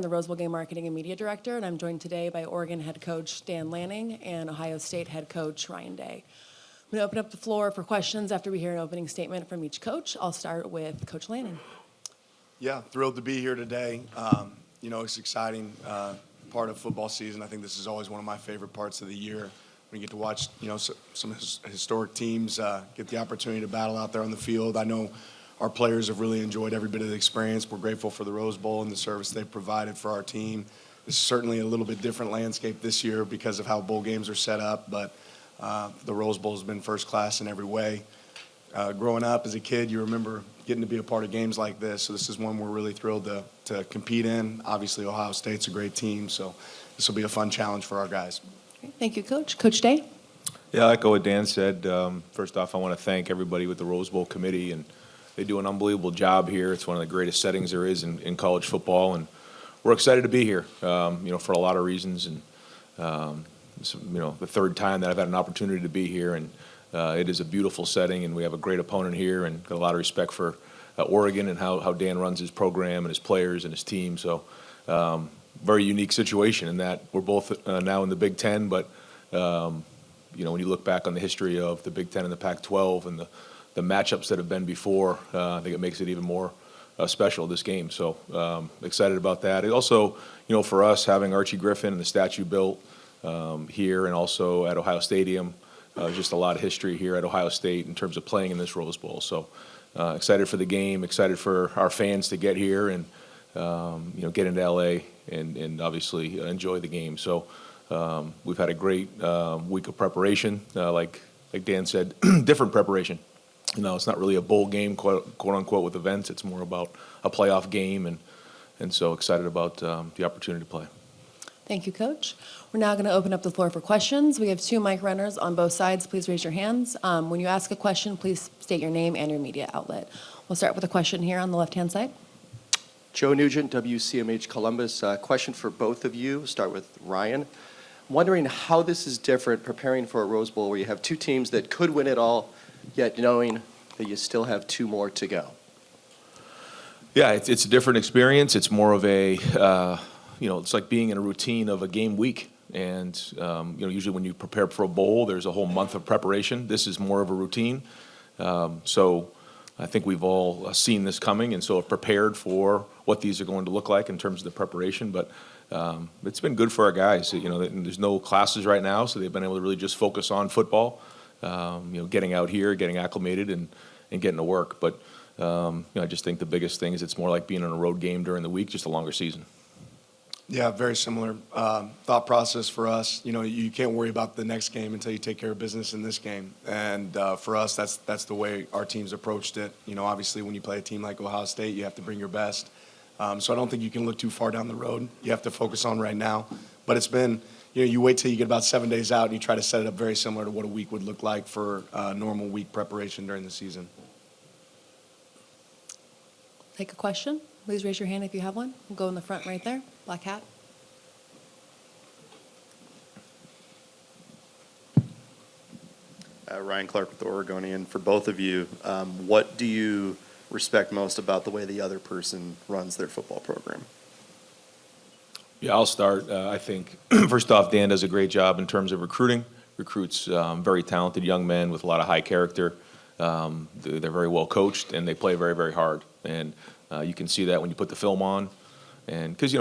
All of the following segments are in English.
the Rose Bowl Game Marketing and Media Director, and I'm joined today by Oregon head coach Dan Lanning and Ohio State head coach Ryan Day. I'm going to open up the floor for questions after we hear an opening statement from each coach. I'll start with Coach Lanning. Yeah, thrilled to be here today. It's exciting part of football season. I think this is always one of my favorite parts of the year. When you get to watch, some historic teams get the opportunity to battle out there on the field. I know our players have really enjoyed every bit of the experience. We're grateful for the Rose Bowl and the service they've provided for our team. This is certainly a little bit different landscape this year because of how bowl games are set up, but the Rose Bowl has been first class in every way. Growing up as a kid, you remember getting to be a part of games like this, so this is one we're really thrilled to compete in. Obviously, Ohio State's a great team, so this will be a fun challenge for our guys. Thank you, Coach. Coach Day? Yeah, I echo what Dan said. First off, I want to thank everybody with the Rose Bowl committee, and they do an unbelievable job here. It's one of the greatest settings there is in college football, and we're excited to be here, for a lot of reasons. And, the third time that I've had an opportunity to be here, and it is a beautiful setting, and we have a great opponent here, and got a lot of respect for Oregon and how Dan runs his program and his players and his team. So very unique situation in that we're both now in the Big Ten, but when you look back on the history of the Big Ten and the Pac-12 and the matchups that have been before, I think it makes it even more special, this game. So excited about that. It also, for us, having Archie Griffin and the statue built here and also at Ohio Stadium, just a lot of history here at Ohio State in terms of playing in this Rose Bowl. So excited for the game, excited for our fans to get here and, get into LA and obviously enjoy the game. So we've had a great week of preparation, like Dan said, different preparation. It's not really a bowl game, quote unquote, with events. It's more about a playoff game, and so excited about the opportunity to play. Thank you, Coach. We're now going to open up the floor for questions. We have 2 mic runners on both sides. Please raise your hands. When you ask a question, please state your name and your media outlet. We'll start with a question here on the left-hand side. Joe Nugent, WCMH Columbus. Question for both of you. Start with Ryan. I'm wondering how this is different preparing for a Rose Bowl where you have 2 teams that could win it all, yet knowing that you still have 2 more to go. Yeah, it's a different experience. It's more of a, it's like being in a routine of a game week. And, usually when you prepare for a bowl, there's a whole month of preparation. This is more of a routine. So I think we've all seen this coming and so have prepared for what these are going to look like in terms of the preparation. But it's been good for our guys. There's no classes right now, so they've been able to really just focus on football, getting out here, getting acclimated, and getting to work. But I just think the biggest thing is it's more like being on a road game during the week, just a longer season. Yeah, very similar thought process for us. You can't worry about the next game until you take care of business in this game. And for us, that's the way our teams approached it. Obviously, when you play a team like Ohio State, you have to bring your best. So I don't think you can look too far down the road. You have to focus on right now. But it's been, you wait till you get about 7 days out and you try to set it up very similar to what a week would look like for normal week preparation during the season. Take a question. Please raise your hand if you have one. We'll go in the front right there. Black hat. Ryan Clark with the Oregonian. For both of you, what do you respect most about the way the other person runs their football program? Yeah, I'll start. I think, first off, Dan does a great job in terms of recruiting. Recruits very talented young men with a lot of high character. They're very well coached, and they play very, very hard. And you can see that when you put the film on. And because,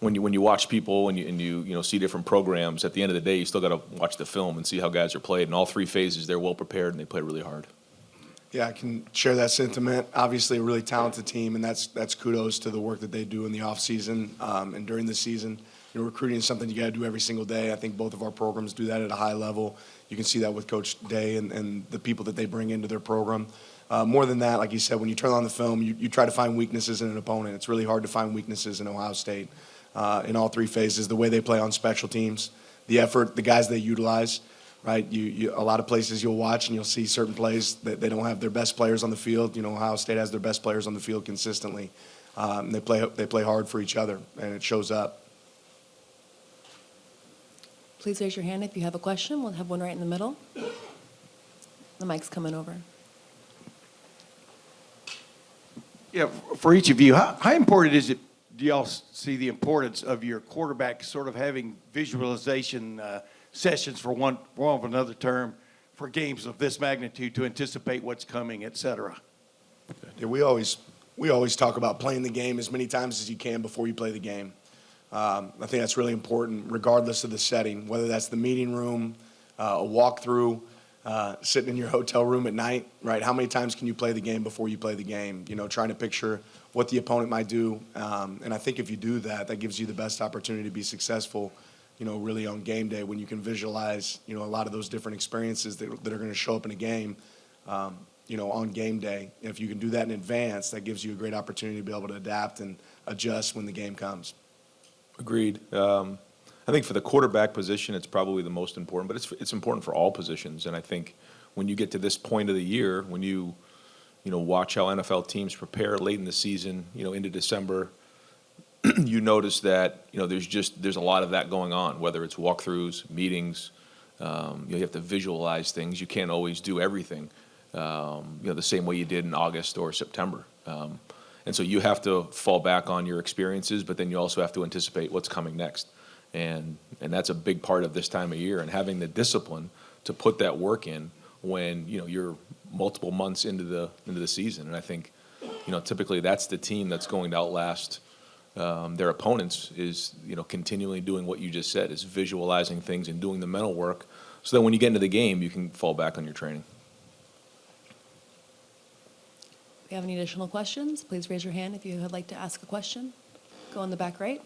when you watch people and you see different programs, at the end of the day, you still got to watch the film and see how guys are played. In all 3 phases, they're well prepared, and they play really hard. Yeah, I can share that sentiment. Obviously, a really talented team, and that's kudos to the work that they do in the offseason and during the season. Recruiting is something you got to do every single day. I think both of our programs do that at a high level. You can see that with Coach Day and the people that they bring into their program. More than that, like you said, when you turn on the film, you try to find weaknesses in an opponent. It's really hard to find weaknesses in Ohio State in all 3 phases. The way they play on special teams, the effort, the guys they utilize. Right, a lot of places you'll watch and you'll see certain plays that they don't have their best players on the field. Ohio State has their best players on the field consistently. They play hard for each other, and it shows up. Please raise your hand if you have a question. We'll have one right in the middle. The mic's coming over. Yeah, for each of you, how important is it do y'all see the importance of your quarterback sort of having visualization sessions, for one of another term, for games of this magnitude to anticipate what's coming, et cetera? Yeah, we always talk about playing the game as many times as you can before you play the game. I think that's really important, regardless of the setting, whether that's the meeting room, a walkthrough, sitting in your hotel room at night, right? How many times can you play the game before you play the game? You know, trying to picture what the opponent might do. And I think if you do that, that gives you the best opportunity to be successful, you know, really on game day, when you can visualize, you know, a lot of those different experiences that are going to show up in a game, you know, on game day. And if you can do that in advance, that gives you a great opportunity to be able to adapt and adjust when the game comes. Agreed. I think for the quarterback position, it's probably the most important, but it's important for all positions. And I think when you get to this point of the year, when you watch how NFL teams prepare late in the season, you know, into December, you notice that, you know, there's a lot of that going on, whether it's walkthroughs, meetings, you have to visualize things. You can't always do everything, the same way you did in August or September. And so you have to fall back on your experiences, but then you also have to anticipate what's coming next. And that's a big part of this time of year, and having the discipline to put that work in when, you know, you're multiple months into the season. And I think, you know, typically that's the team that's going to outlast their opponents, is, you know, continually doing what you just said, is visualizing things and doing the mental work, so that when you get into the game, you can fall back on your training. If you have any additional questions, please raise your hand if you would like to ask a question. Go in the back right.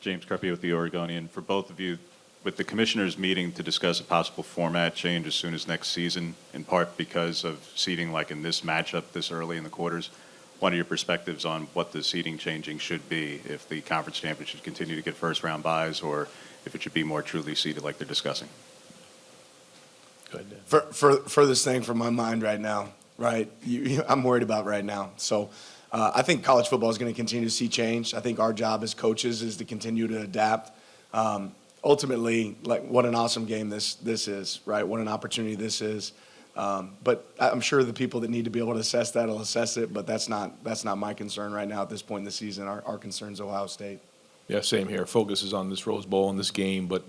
James Crepey with the Oregonian. For both of you, with the commissioners meeting to discuss a possible format change as soon as next season, in part because of seeding like in this matchup this early in the quarters, what are your perspectives on what the seeding changing should be, if the conference champions should continue to get first round buys, or if it should be more truly seeded like they're discussing? Go ahead, Dan. Furthest thing from my mind right now, right? I'm worried about right now. So I think college football is going to continue to see change. I think our job as coaches is to continue to adapt. Ultimately, like, what an awesome game this is, right? What an opportunity this is. But I'm sure the people that need to be able to assess that will assess it, but that's not my concern right now at this point in the season. Our concern is Ohio State. Yeah, same here. Focus is on this Rose Bowl and this game, but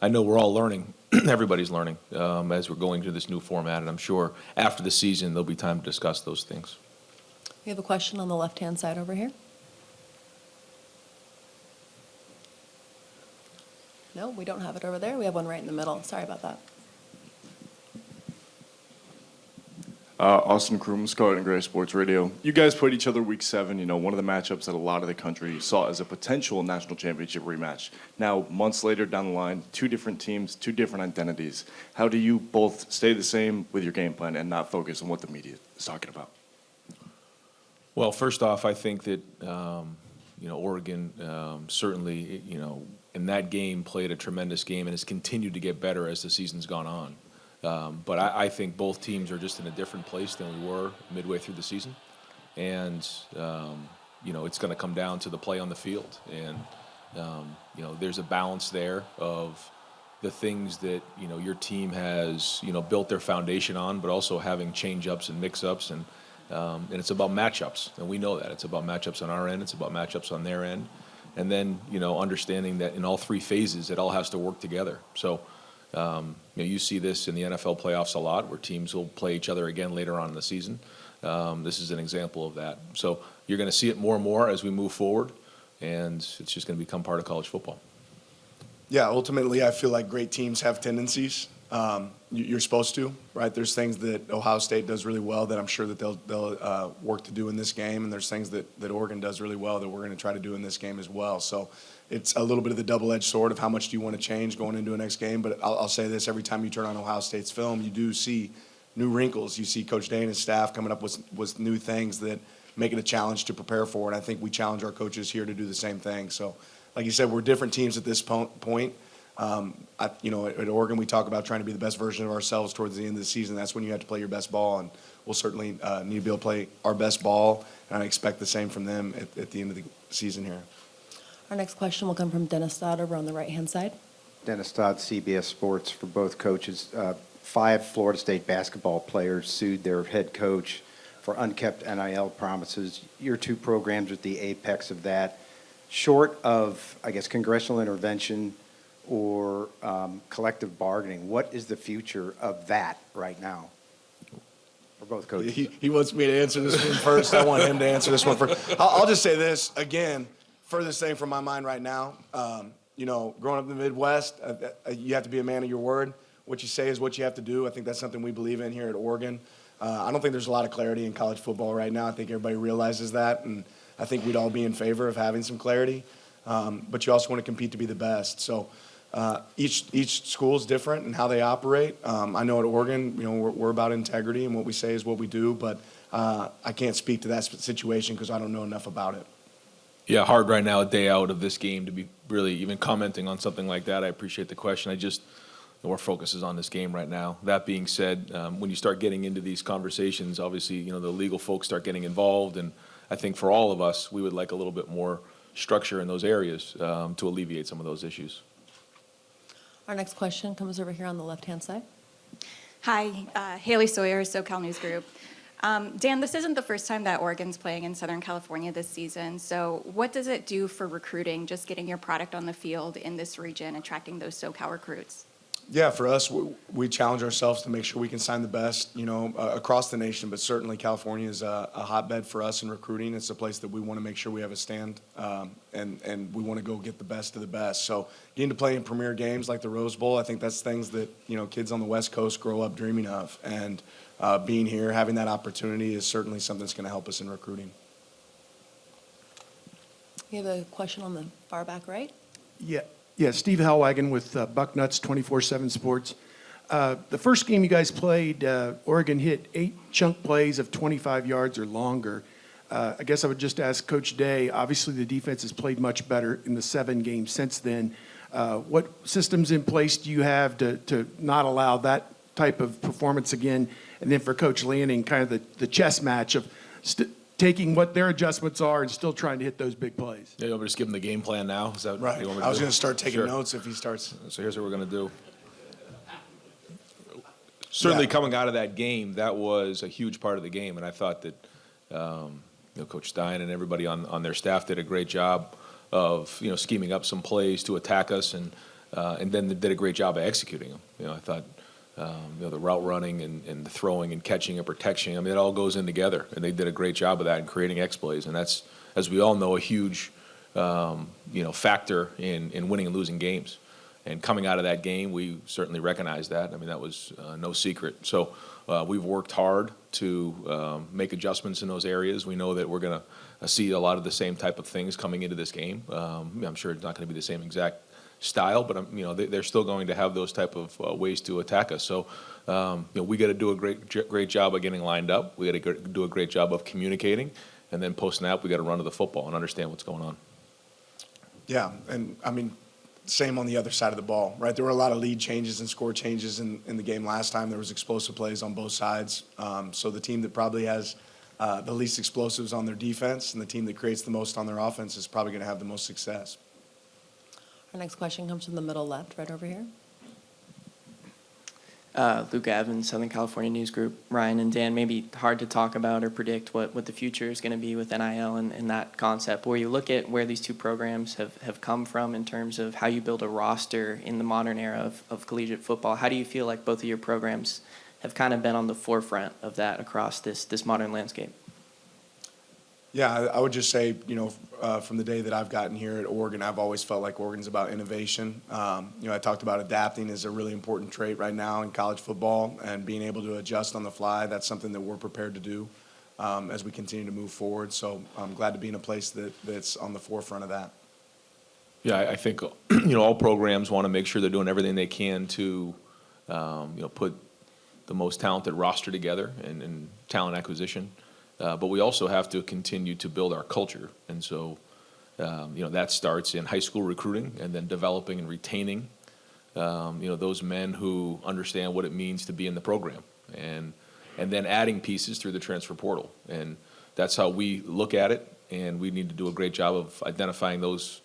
I know we're all learning. Everybody's learning as we're going through this new format, and I'm sure after the season there'll be time to discuss those things. We have a question on the left-hand side over here. No, we don't have it over there. We have one right in the middle. Sorry about that. Austin Kroom, Scarlet and Gray Sports Radio. You guys played each other week 7, you know, one of the matchups that a lot of the country saw as a potential national championship rematch. Now, months later down the line, two different teams, two different identities. How do you both stay the same with your game plan and not focus on what the media is talking about? Well, first off, I think that, Oregon certainly, in that game played a tremendous game and has continued to get better as the season's gone on. But I think both teams are just in a different place than we were midway through the season. And, it's going to come down to the play on the field. And, there's a balance there of the things that, your team has, built their foundation on, but also having change-ups and mix-ups. And it's about matchups. And we know that. It's about matchups on our end. It's about matchups on their end. And then, understanding that in all three phases, it all has to work together. So, you see this in the NFL playoffs a lot, where teams will play each other again later on in the season. This is an example of that. So you're going to see it more and more as we move forward, and it's just going to become part of college football. Yeah, ultimately, I feel like great teams have tendencies. You're supposed to, right? There's things that Ohio State does really well that I'm sure that they'll work to do in this game, and there's things that Oregon does really well that we're going to try to do in this game as well. So it's a little bit of the double-edged sword of how much do you want to change going into a next game. But I'll say this, every time you turn on Ohio State's film, you do see new wrinkles. You see Coach Day and his staff coming up with new things that make it a challenge to prepare for, and I think we challenge our coaches here to do the same thing. So, like you said, we're different teams at this point. At Oregon, we talk about trying to be the best version of ourselves towards the end of the season. That's when you have to play your best ball, and we'll certainly need to be able to play our best ball, and I expect the same from them at the end of the season here. Our next question will come from Dennis Dodd over on the right-hand side. Dennis Dodd, CBS Sports, for both coaches. 5 Florida State basketball players sued their head coach for unkept NIL promises. Your 2 programs are at the apex of that. Short of, I guess, congressional intervention or collective bargaining, what is the future of that right now? For both coaches. He wants me to answer this one first. I want him to answer this one first. I'll just say this, again, furthest thing from my mind right now, growing up in the Midwest, you have to be a man of your word. What you say is what you have to do. I think that's something we believe in here at Oregon. I don't think there's a lot of clarity in college football right now. I think everybody realizes that, and I think we'd all be in favor of having some clarity. But you also want to compete to be the best. So each school is different in how they operate. I know at Oregon, we're about integrity, and what we say is what we do. But I can't speak to that situation because I don't know enough about it. Yeah, hard right now, a day out of this game, to be really even commenting on something like that. I appreciate the question. Our focus is on this game right now. That being said, when you start getting into these conversations, obviously, the legal folks start getting involved, and I think for all of us, we would like a little bit more structure in those areas to alleviate some of those issues. Our next question comes over here on the left-hand side. Hi, Haley Sawyer, SoCal News Group. Dan, this isn't the first time that Oregon's playing in Southern California this season. So what does it do for recruiting, just getting your product on the field in this region, attracting those SoCal recruits? Yeah, for us, we challenge ourselves to make sure we can sign the best, across the nation. But certainly, California is a hotbed for us in recruiting. It's a place that we want to make sure we have a stand, and we want to go get the best of the best. So, getting to play in premier games like the Rose Bowl, I think that's things that kids on the West Coast grow up dreaming of. And being here, having that opportunity, is certainly something that's going to help us in recruiting. We have a question on the far back right. Yeah, Steve Hellwagon with Bucknuts 24/7 Sports. The first game you guys played, Oregon hit 8 chunk plays of 25 yards or longer. I guess I would just ask Coach Day, obviously the defense has played much better in the 7 games since then. What systems in place do you have to not allow that type of performance again? And then for Coach Lanning, kind of the chess match of taking what their adjustments are and still trying to hit those big plays. Yeah, you want me to just give him the game plan now? Is that Right. what you want me I was do? going to start taking Sure. notes if he starts. So here's what we're going to do. Certainly Yeah. coming out of that game, that was a huge part of the game, and I thought that Coach Stein and everybody on their staff did a great job of scheming up some plays to attack us, and then they did a great job of executing them. I thought the route running and the throwing and catching and protection, it all goes in together, and they did a great job of that in creating X-plays, and that's, as we all know, a huge factor in winning and losing games. And coming out of that game, we certainly recognize that. That was no secret. So we've worked hard to make adjustments in those areas. We know that we're going to see a lot of the same type of things coming into this game. I'm sure it's not going to be the same exact style, but they're still going to have those type of ways to attack us. So we got to do a great job of getting lined up. We got to do a great job of communicating, and then post snap, we got to run to the football and understand what's going on. Yeah, and same on the other side of the ball, right? There were a lot of lead changes and score changes in the game last time. There was explosive plays on both sides. So the team that probably has the least explosives on their defense and the team that creates the most on their offense is probably going to have the most success. Our next question comes from the middle left, right over here. Luke Evans, Southern California News Group. Ryan and Dan, maybe hard to talk about or predict what the future is going to be with NIL and that concept. Where you look at where these two programs have come from in terms of how you build a roster in the modern era of collegiate football, how do you feel like both of your programs have kind of been on the forefront of that across this modern landscape? Yeah, I would just say, from the day that I've gotten here at Oregon, I've always felt like Oregon's about innovation. I talked about adapting is a really important trait right now in college football, and being able to adjust on the fly. That's something that we're prepared to do as we continue to move forward. So I'm glad to be in a place that's on the forefront of that. Yeah, I think all programs want to make sure they're doing everything they can to put the most talented roster together and talent acquisition. But we also have to continue to build our culture. And so, that starts in high school recruiting and then developing and retaining, those men who understand what it means to be in the program, and then adding pieces through the transfer portal. And that's how we look at it. And we need to do a great job of identifying those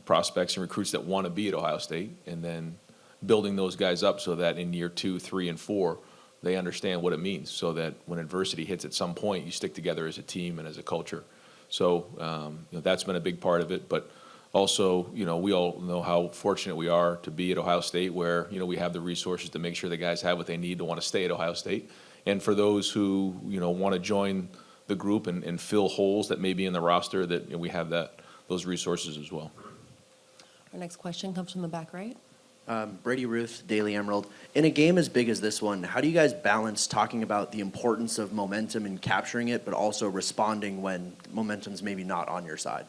prospects and recruits that want to be at Ohio State, and then building those guys up so that in year 2, 3, and 4, they understand what it means, so that when adversity hits at some point, you stick together as a team and as a culture. So that's been a big part of it. But also, we all know how fortunate we are to be at Ohio State, where we have the resources to make sure the guys have what they need to want to stay at Ohio State. And for those who want to join the group and fill holes that may be in the roster, that we have those resources as well. Our next question comes from the back right. Brady Ruth, Daily Emerald. In a game as big as this one, how do you guys balance talking about the importance of momentum and capturing it, but also responding when momentum's maybe not on your side?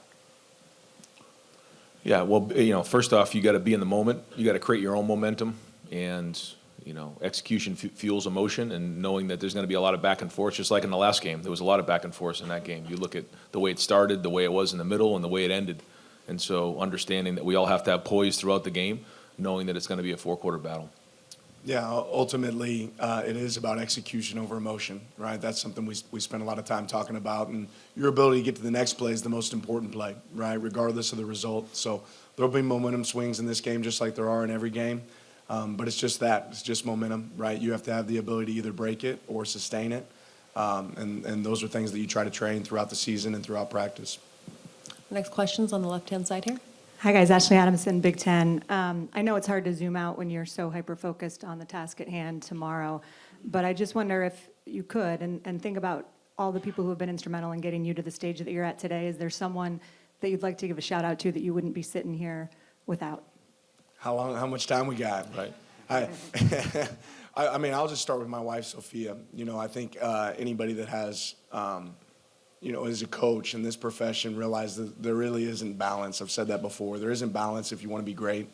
Yeah, well, first off, you got to be in the moment. You got to create your own momentum, and execution fuels emotion. And knowing that there's going to be a lot of back and forth, just like in the last game, there was a lot of back and forth in that game. You look at the way it started, the way it was in the middle, and the way it ended. And so, understanding that we all have to have poise throughout the game, knowing that it's going to be a 4-quarter battle. Yeah, ultimately, it is about execution over emotion, right? That's something we spend a lot of time talking about, and your ability to get to the next play is the most important play, right, regardless of the result. So there'll be momentum swings in this game just like there are in every game, but it's just that. It's just momentum, right? You have to have the ability to either break it or sustain it, and those are things that you try to train throughout the season and throughout practice. Next question's on the left-hand side here. Hi, guys. Ashley Adamson, Big Ten. I know it's hard to zoom out when you're so hyper-focused on the task at hand tomorrow, but I just wonder if you could, and think about all the people who have been instrumental in getting you to the stage that you're at today. Is there someone that you'd like to give a shout-out to that you wouldn't be sitting here without? How much time we got? Right. I mean, I'll just start with my wife, Sophia. I think anybody that has as a coach in this profession, realize that there really isn't balance. I've said that before. There isn't balance if you want to be great.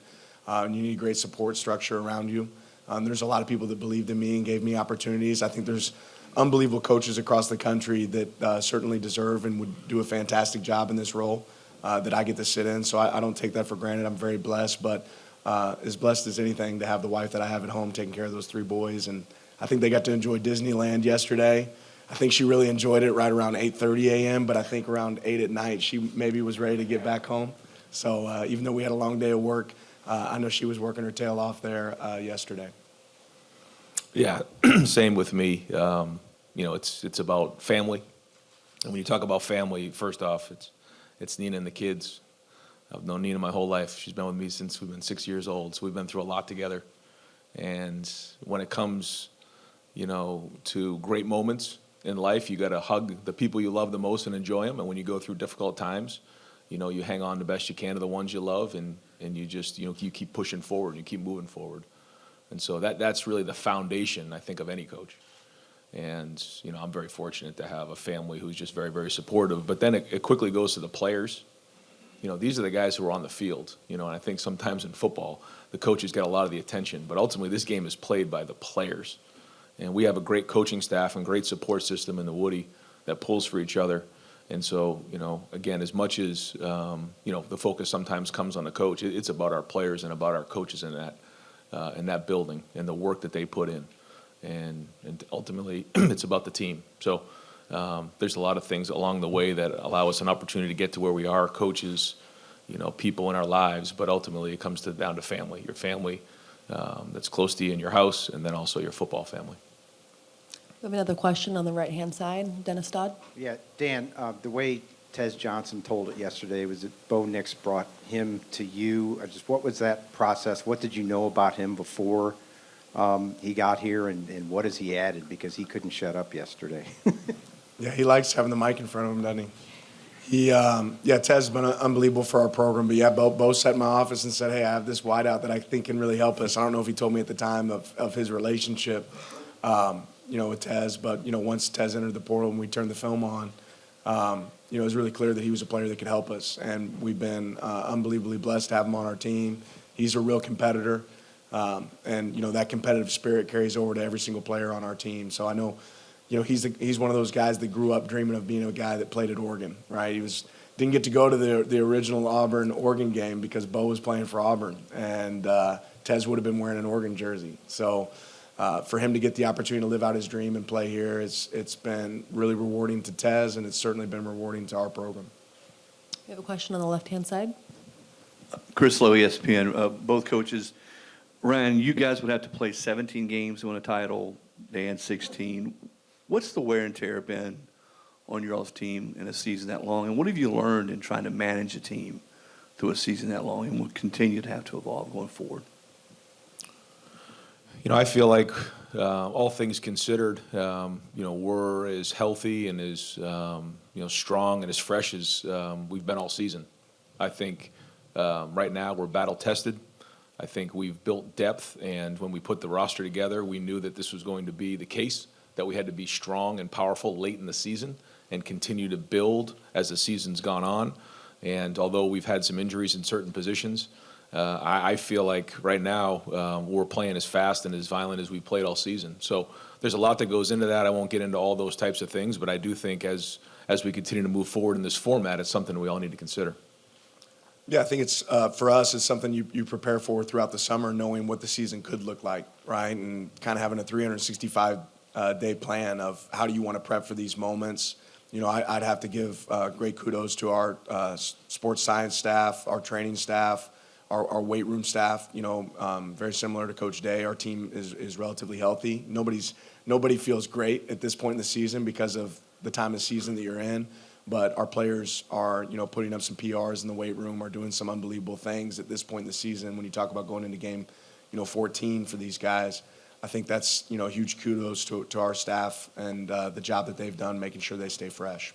And you need a great support structure around you. There's a lot of people that believed in me and gave me opportunities. I think there's unbelievable coaches across the country that certainly deserve and would do a fantastic job in this role that I get to sit in. So I don't take that for granted. I'm very blessed, but as blessed as anything to have the wife that I have at home taking care of those 3 boys. And I think they got to enjoy Disneyland yesterday. I think she really enjoyed it right around 8:30 a.m., but I think around 8 at night, she maybe was ready to get back home. So even though we had a long day of work, I know she was working her tail off there yesterday. Yeah, same with me. It's about family. And when you talk about family, first off, it's Nina and the kids. I've known Nina my whole life. She's been with me since we've been 6 years old, so we've been through a lot together. And when it comes, to great moments in life, you got to hug the people you love the most and enjoy them. And when you go through difficult times, you hang on the best you can to the ones you love, and you just, you keep pushing forward, and you keep moving forward. And so that's really the foundation, I think, of any coach. And, I'm very fortunate to have a family who's just very, very supportive. But then it quickly goes to the players. These are the guys who are on the field, and I think sometimes in football, the coaches get a lot of the attention. But ultimately, this game is played by the players. And we have a great coaching staff and great support system in the Woody that pulls for each other. And so, again, as much as, the focus sometimes comes on the coach, it's about our players and about our coaches in that building and the work that they put in. And ultimately, it's about the team. So there's a lot of things along the way that allow us an opportunity to get to where we are, coaches, people in our lives. But ultimately, it comes down to family, your family that's close to you in your house, and then also your football family. We have another question on the right-hand side. Dennis Dodd. Yeah, Dan, the way Tez Johnson told it yesterday was that Bo Nix brought him to you. What was that process? What did you know about him before he got here, and what has he added? Because he couldn't shut up yesterday. Yeah, he likes having the mic in front of him, doesn't he? Tez has been unbelievable for our program. But yeah, Bo sat in my office and said, hey, I have this wideout that I think can really help us. I don't know if he told me at the time of his relationship, with Tez. But, once Tez entered the portal and we turned the film on, it was really clear that he was a player that could help us. And we've been unbelievably blessed to have him on our team. He's a real competitor. And that competitive spirit carries over to every single player on our team. So I know, he's one of those guys that grew up dreaming of being a guy that played at Oregon, right? Didn't get to go to the original Auburn-Oregon game because Bo was playing for Auburn, and Tez would have been wearing an Oregon jersey. So for him to get the opportunity to live out his dream and play here, it's been really rewarding to Tez, and it's certainly been rewarding to our program. We have a question on the left-hand side. Chris Lowe, ESPN. Both coaches. Ryan, you guys would have to play 17 games to win a title, Dan 16. What's the wear and tear been on your all's team in a season that long? And what have you learned in trying to manage a team through a season that long and will continue to have to evolve going forward? You know, I feel like all things considered, we're as healthy and as strong and as fresh as we've been all season. I think right now we're battle tested. I think we've built depth, and when we put the roster together, we knew that this was going to be the case, that we had to be strong and powerful late in the season and continue to build as the season's gone on. And although we've had some injuries in certain positions, I feel like right now we're playing as fast and as violent as we played all season. So there's a lot that goes into that. I won't get into all those types of things, but I do think as we continue to move forward in this format, it's something we all need to consider. Yeah, I think it's, for us, it's something you prepare for throughout the summer, knowing what the season could look like, right? And kind of having a 365-day plan of how do you want to prep for these moments. You know, I'd have to give great kudos to our sports science staff, our training staff, our weight room staff. You know, very similar to Coach Day, our team is relatively healthy. Nobody feels great at this point in the season because of the time of season that you're in. But our players are, putting up some PRs in the weight room, are doing some unbelievable things at this point in the season. When you talk about going into game, 14 for these guys, I think that's, huge kudos to our staff and the job that they've done making sure they stay fresh.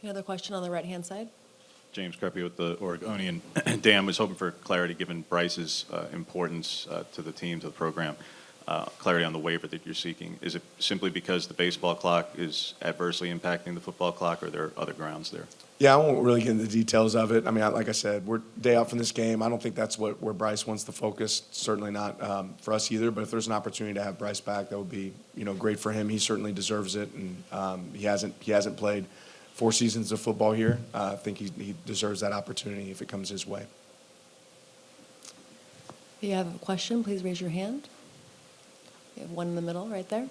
Any other question on the right-hand side? James Creppy with the Oregonian. Dan, was hoping for clarity given Bryce's importance to the team, to the program. Clarity on the waiver that you're seeking. Is it simply because the baseball clock is adversely impacting the football clock, or are there other grounds there? Yeah, I won't really get into the details of it. I mean, like I said, we're day out from this game. I don't think that's where Bryce wants to focus. Certainly not for us either. But if there's an opportunity to have Bryce back, that would be great for him. He certainly deserves it, and he hasn't played 4 seasons of football here. I think he deserves that opportunity if it comes his way. If you have a question, please raise your hand. We have one in the middle right there.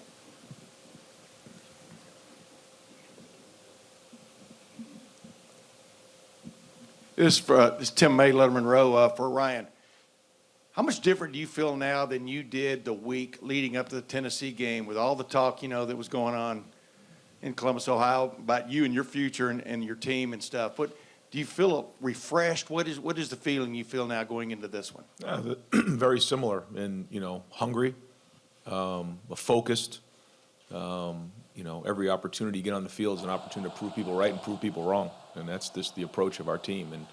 This is Tim May, Letterman Row, for Ryan. How much different do you feel now than you did the week leading up to the Tennessee game with all the talk, that was going on in Columbus, Ohio, about you and your future and your team and stuff? What do you feel refreshed? What is the feeling you feel now going into this one? Very similar and, hungry, focused. Every opportunity you get on the field is an opportunity to prove people right and prove people wrong. And that's just the approach of our team. And,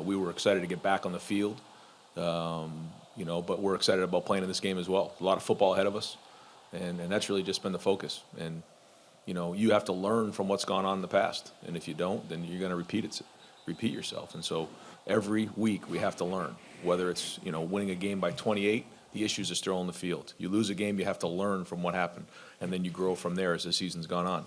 we were excited to get back on the field, but we're excited about playing in this game as well. A lot of football ahead of us, and that's really just been the focus. And, you have to learn from what's gone on in the past. And if you don't, then you're going to repeat yourself. And so every week we have to learn, whether it's, winning a game by 28, the issues are still on the field. You lose a game, you have to learn from what happened, and then you grow from there as the season's gone on.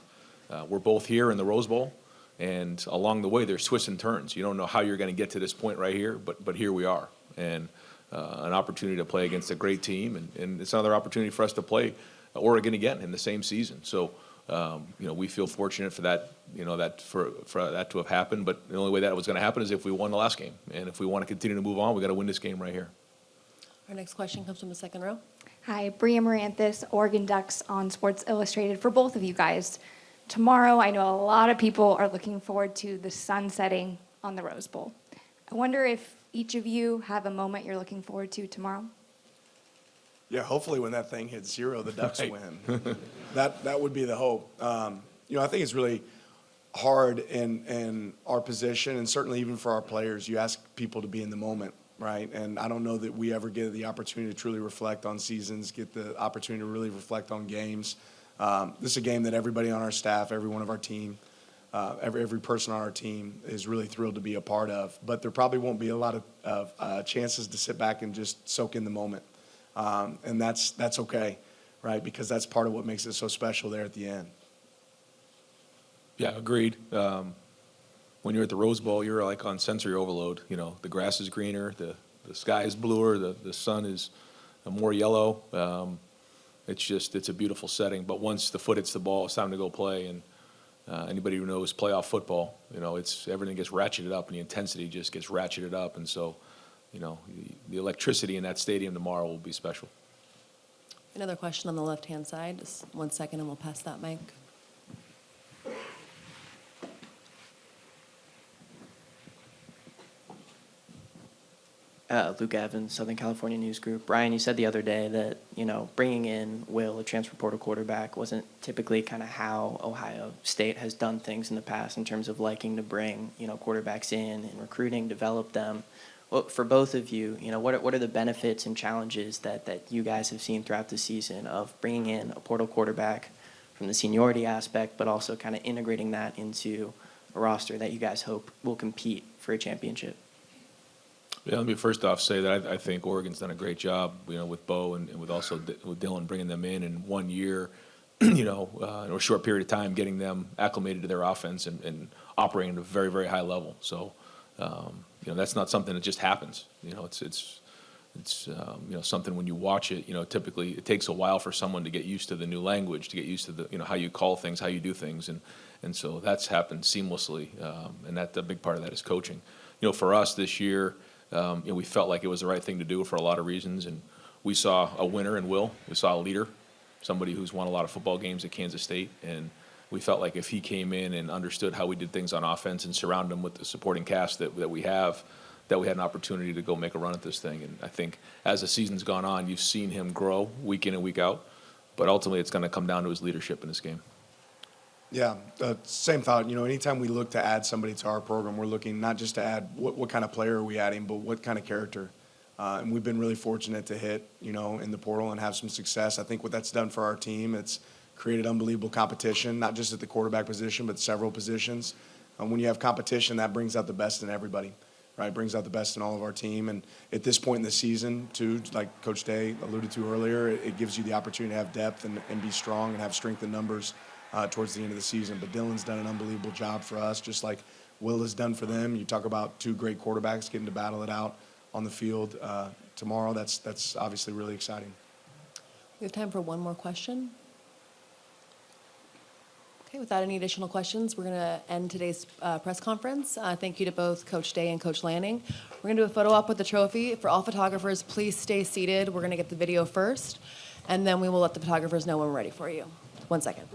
We're both here in the Rose Bowl, and along the way there's twists and turns. You don't know how you're going to get to this point right here, but here we are, and an opportunity to play against a great team, and it's another opportunity for us to play Oregon again in the same season. So, we feel fortunate for that, for that to have happened. But the only way that was going to happen is if we won the last game, and if we want to continue to move on, we got to win this game right here. Our next question comes from the second row. Hi, Bria Maranthus, Oregon Ducks on Sports Illustrated. For both of you guys, tomorrow I know a lot of people are looking forward to the sun setting on the Rose Bowl. I wonder if each of you have a moment you're looking forward to tomorrow? Yeah, hopefully when that thing hits 0, the Ducks Right. win. That would be the hope. I think it's really hard in our position, and certainly even for our players. You ask people to be in the moment, right? And I don't know that we ever get the opportunity to truly reflect on seasons, get the opportunity to really reflect on games. This is a game that everybody on our staff, every one of our team, every person on our team is really thrilled to be a part of. But there probably won't be a lot of chances to sit back and just soak in the moment. And that's okay, right? Because that's part of what makes it so special there at the end. Yeah, agreed. When you're at the Rose Bowl, you're like on sensory overload. The grass is greener, the sky is bluer, the sun is more yellow. It's a beautiful setting. But once the foot hits the ball, it's time to go play. And anybody who knows playoff football, everything gets ratcheted up, and the intensity just gets ratcheted up. And so the electricity in that stadium tomorrow will be special. Another question on the left-hand side. Just 1 second and we'll pass that mic. Luke Evans, Southern California News Group. Ryan, you said the other day that, bringing in Will, a transfer portal quarterback, wasn't typically kind of how Ohio State has done things in the past in terms of liking to bring, quarterbacks in and recruiting, develop them. Well, for both of you, what are the benefits and challenges that you guys have seen throughout the season of bringing in a portal quarterback from the seniority aspect, but also kind of integrating that into a roster that you guys hope will compete for a championship? Yeah, let me first off say that I think Oregon's done a great job, with Bo and with with Dylan bringing them in 1 year, in a short period of time, getting them acclimated to their offense and operating at a very, very high level. So, that's not something that just happens. It's something when you watch it, typically it takes a while for someone to get used to the new language, to get used to the, how you call things, how you do things. And so that's happened seamlessly. And a big part of that is coaching. For us this year, we felt like it was the right thing to do for a lot of reasons, and we saw a winner in Will. We saw a leader, somebody who's won a lot of football games at Kansas State, and we felt like if he came in and understood how we did things on offense and surrounded him with the supporting cast that we have, that we had an opportunity to go make a run at this thing. And I think as the season's gone on, you've seen him grow week in and week out, but ultimately it's going to come down to his leadership in this game. Yeah, same thought. Anytime we look to add somebody to our program, we're looking not just to add what kind of player are we adding, but what kind of character. And we've been really fortunate to hit, in the portal and have some success. I think what that's done for our team, it's created unbelievable competition, not just at the quarterback position, but several positions. When you have competition, that brings out the best in everybody, right? Brings out the best in all of our team. And at this point in the season, too, like Coach Day alluded to earlier, it gives you the opportunity to have depth and be strong and have strength in numbers towards the end of the season. But Dylan's done an unbelievable job for us, just like Will has done for them. You talk about two great quarterbacks getting to battle it out on the field tomorrow. That's obviously really exciting. We have time for one more question. Okay, without any additional questions, we're going to end today's press conference. Thank you to both Coach Day and Coach Lanning. We're going to do a photo op with the trophy. For all photographers, please stay seated. We're going to get the video first, and then we will let the photographers know when we're ready for you. 1 second.